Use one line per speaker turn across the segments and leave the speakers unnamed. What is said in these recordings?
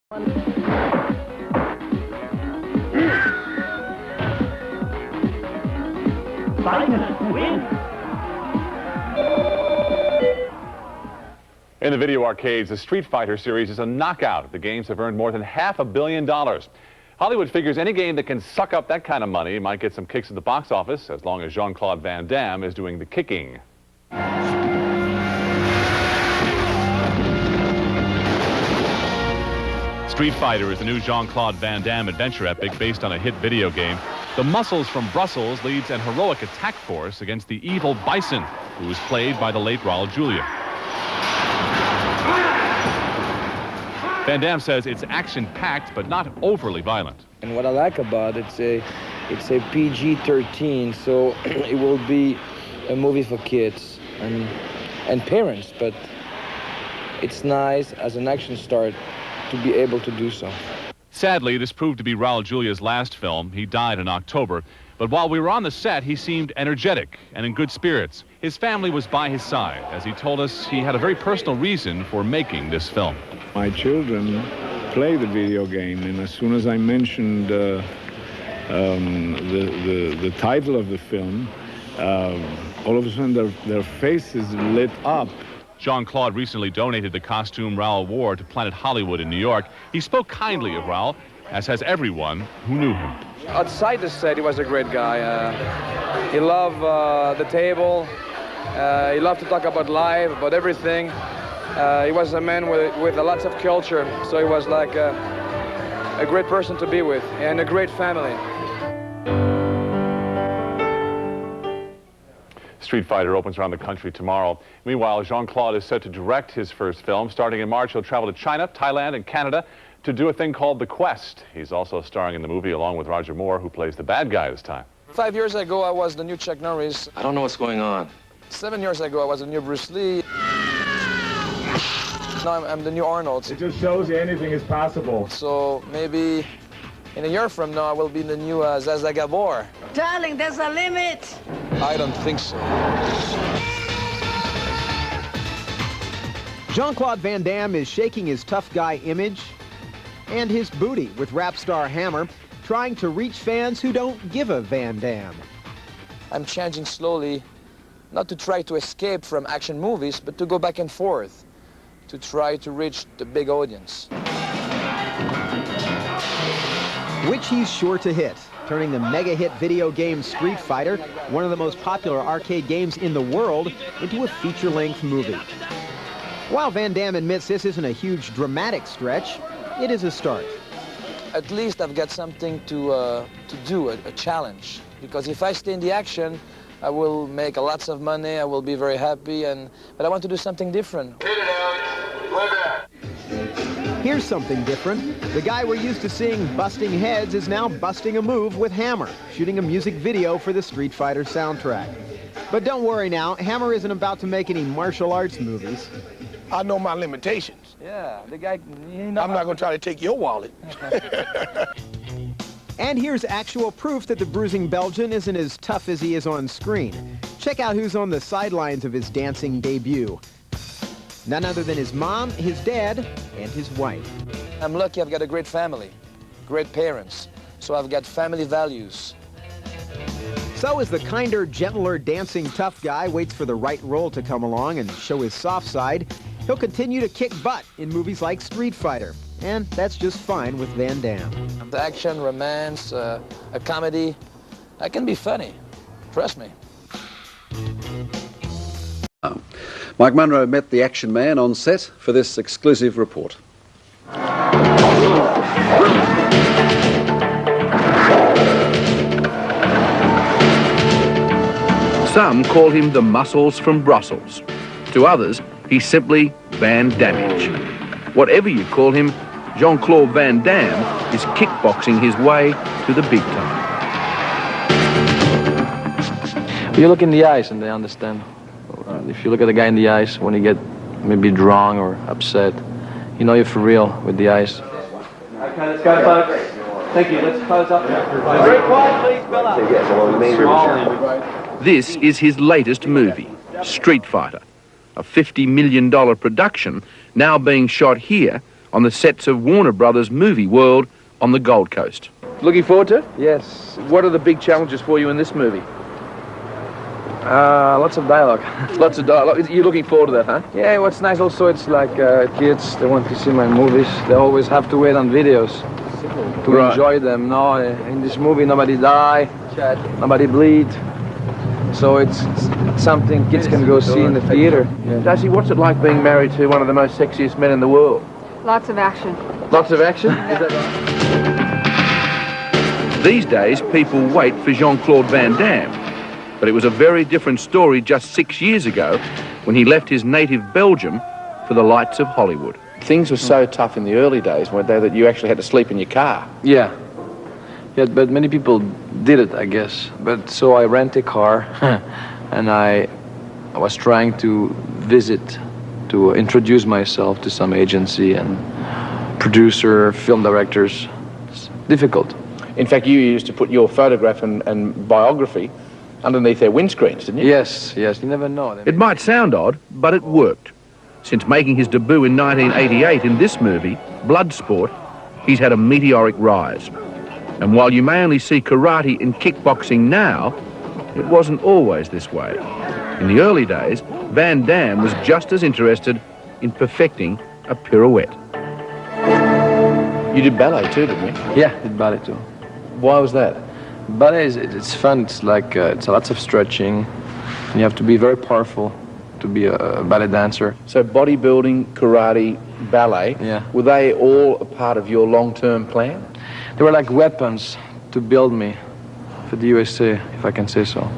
In the video arcades, the Street Fighter series is a knockout. The games have earned more than $500 million. Hollywood figures any game that can suck up that kind of money might get some kicks at the box office, as long as Jean-Claude-Van Damme is doing the kicking. Street Fighter is the new Jean-Claude Van Damme adventure epic based on a hit video game. The Muscles from Brussels leads an heroic attack force against the evil Bison, who was played by the late Raul Julia. Van Damme says it's action-packed, but not overly violent.
And what I like about it, it's a PG-13, so it will be a movie for kids and parents, but it's nice as an action star to be able to do so.
Sadly, this proved to be Raul Julia's last film. He died in October. But while we were on the set, he seemed energetic and in good spirits. His family was by his side, as he told us he had a very personal reason for making this film.
My children play the video game, and as soon as I mentioned the title of the film, all of a sudden their faces lit up.
Jean-Claude recently donated the costume Raul wore to Planet Hollywood in New York. He spoke kindly of Raul, as has everyone who knew him.
Outside the set, he was a great guy. He loved the table. He loved to talk about life, about everything. He was a man with lots of culture, so he was like a great person to be with and a great family.
Street Fighter opens around the country tomorrow. Meanwhile, Jean-Claude is set to direct his first film. Starting in March, he'll travel to China, Thailand, and Canada to do a thing called The Quest. He's also starring in the movie along with Roger Moore, who plays the bad guy this time.
5 years ago, I was the new Chuck Norris.
I don't know what's going on.
7 years ago, I was the new Bruce Lee. Now I'm the new Arnold.
It just shows you anything is possible.
So maybe in a year from now, I will be the new Zaza Gabor.
Darling, there's a limit.
I don't think so.
Jean-Claude Van Damme is shaking his tough guy image and his booty with rap star Hammer, trying to reach fans who don't give a Van Damme.
I'm changing slowly, not to try to escape from action movies, but to go back and forth, to try to reach the big audience.
Which he's sure to hit, turning the mega-hit video game Street Fighter, one of the most popular arcade games in the world, into a feature-length movie. While Van Damme admits this isn't a huge dramatic stretch, it is a start.
At least I've got something to do, a challenge. Because if I stay in the action, I will make lots of money, I will be very happy, but I want to do something different.
Hit it, Alex. Play back.
Here's something different. The guy we're used to seeing busting heads is now busting a move with Hammer, shooting a music video for the Street Fighter soundtrack. But don't worry now, Hammer isn't about to make any martial arts movies.
I know my limitations.
Yeah, the guy,
I'm not going to try to take your wallet.
And here's actual proof that the bruising Belgian isn't as tough as he is on screen. Check out who's on the sidelines of his dancing debut. None other than his mom, his dad, and his wife.
I'm lucky I've got a great family, great parents, so I've got family values.
So as the kinder, gentler, dancing tough guy waits for the right role to come along and show his soft side, he'll continue to kick butt in movies like Street Fighter. And that's just fine with Van Damme.
The action, romance, a comedy, that can be funny. Trust me.
Mike Munro met the action man on set for this exclusive report.
Some call him the Muscles from Brussels. To others, he's simply Van Dammage. Whatever you call him, Jean-Claude Van Damme is kickboxing his way to the big time.
You look in the eyes and they understand. If you look at a guy in the eyes when you get maybe drunk or upset, you know you're for real with the eyes.
Okay, let's go, folks. Thank you. Let's close up. Very quiet, please, Bill.
This is his latest movie, Street Fighter, a $50 million production now being shot here on the sets of Warner Brothers' movie world on the Gold Coast. Looking forward to it?
Yes.
What are the big challenges for you in this movie?
Lots of dialogue.
Lots of dialogue. You're looking forward to that, huh?
Yeah, what's nice also, it's like kids, they want to see my movies. They always have to wait on videos to enjoy them. No, in this movie, nobody die, nobody bleed. So it's something kids can go see in the theater.
Yeah. Darcy, what's it like being married to one of the most sexiest men in the world?
Lots of action.
Lots of action? Is that right? These days, people wait for Jean-Claude-Van Damme. But it was a very different story just 6 years ago when he left his native Belgium for the lights of Hollywood. Things were so tough in the early days, weren't they, that you actually had to sleep in your car?
Yeah. Yeah, but many people did it, I guess. But so I rent a car and I was trying to visit, to introduce myself to some agency and producer, film directors. It's difficult.
In fact, you used to put your photograph and biography underneath their windscreens, didn't you?
Yes, yes, you never know.
It might sound odd, but it worked. Since making his debut in 1988 in this movie, Bloodsport, he's had a meteoric rise. And while you may only see karate and kickboxing now, it wasn't always this way. In the early days, Van Damme was just as interested in perfecting a pirouette. You did ballet too, didn't you?
Yeah, I did ballet too.
Why was that?
Ballet it's fun. It's like it's lots of stretching. And you have to be very powerful to be a ballet dancer.
So bodybuilding, karate, ballet, were they all a part of your long-term plan?
They were like weapons to build me for the USA, if I can say so.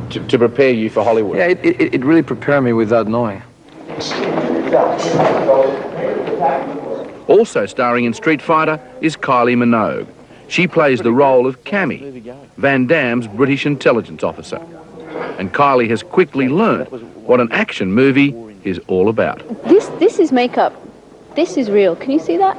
To prepare you for Hollywood?
Yeah, it really prepared me without knowing.
Also starring in Street Fighter is Kylie Minogue. She plays the role of Cammy, Van Damme's British intelligence officer. And Kylie has quickly learnt what an action movie is all about.
This is makeup. This is real. Can you see that?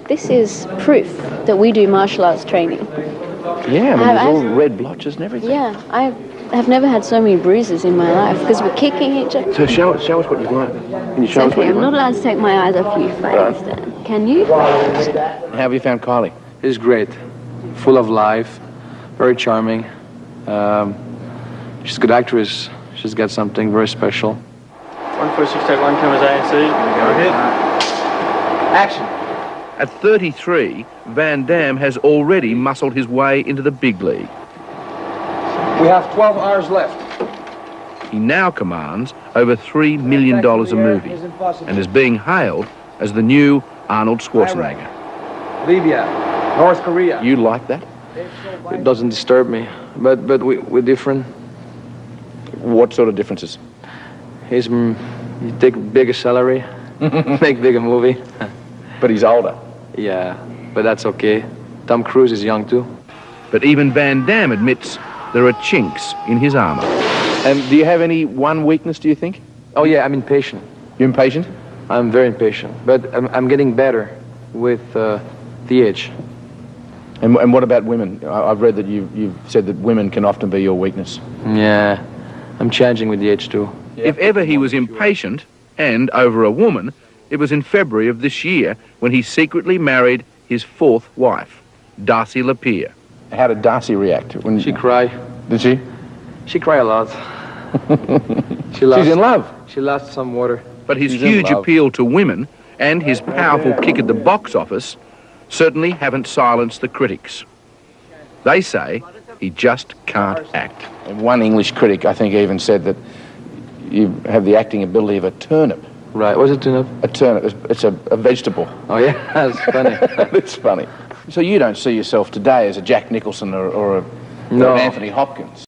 This is proof that we do martial arts training.
Yeah, I mean, there's all red blotches and everything.
Yeah, I have never had so many bruises in my life because we're kicking each other.
So show us what you've learned. Can you show us what you've
I'm not allowed to take my eyes off you, Frank. Can you?
How have you found Kylie?
She's great, full of life, very charming. She's a good actress. She's got something very special.
146, take 1, cameras A and C. Go ahead.
Action.
At 33, Van Damme has already muscled his way into the big league.
We have 12 hours left.
He now commands over $3 million a movie and is being hailed as the new Arnold Schwarzenegger.
Libya, North Korea.
You like that?
It doesn't disturb me, but we're different.
What sort of differences?
You take bigger salary, make bigger movie.
But he's older.
Yeah, but that's okay. Tom Cruise is young too.
But even Van Damme admits there are chinks in his armor. And do you have any one weakness, do you think?
Oh yeah, I'm impatient.
You're impatient?
I'm very impatient, but I'm getting better with the age.
And what about women? I've read that you've said that women can often be your weakness.
Yeah, I'm changing with the age too.
If ever he was impatient, and over a woman, it was in February of this year when he secretly married his fourth wife, Darcy Lapierre. How did Darcy react? When
she cried.
Did she?
She cried a lot.
She's in love.
She lost some water.
But his huge appeal to women and his powerful kick at the box office certainly haven't silenced the critics. They say he just can't act. And one English critic, I think, even said that you have the acting ability of a turnip.
Right, what's a turnip?
A turnip, it's a vegetable.
Oh yeah, that's funny.
It's funny. So you don't see yourself today as a Jack Nicholson or an Anthony Hopkins?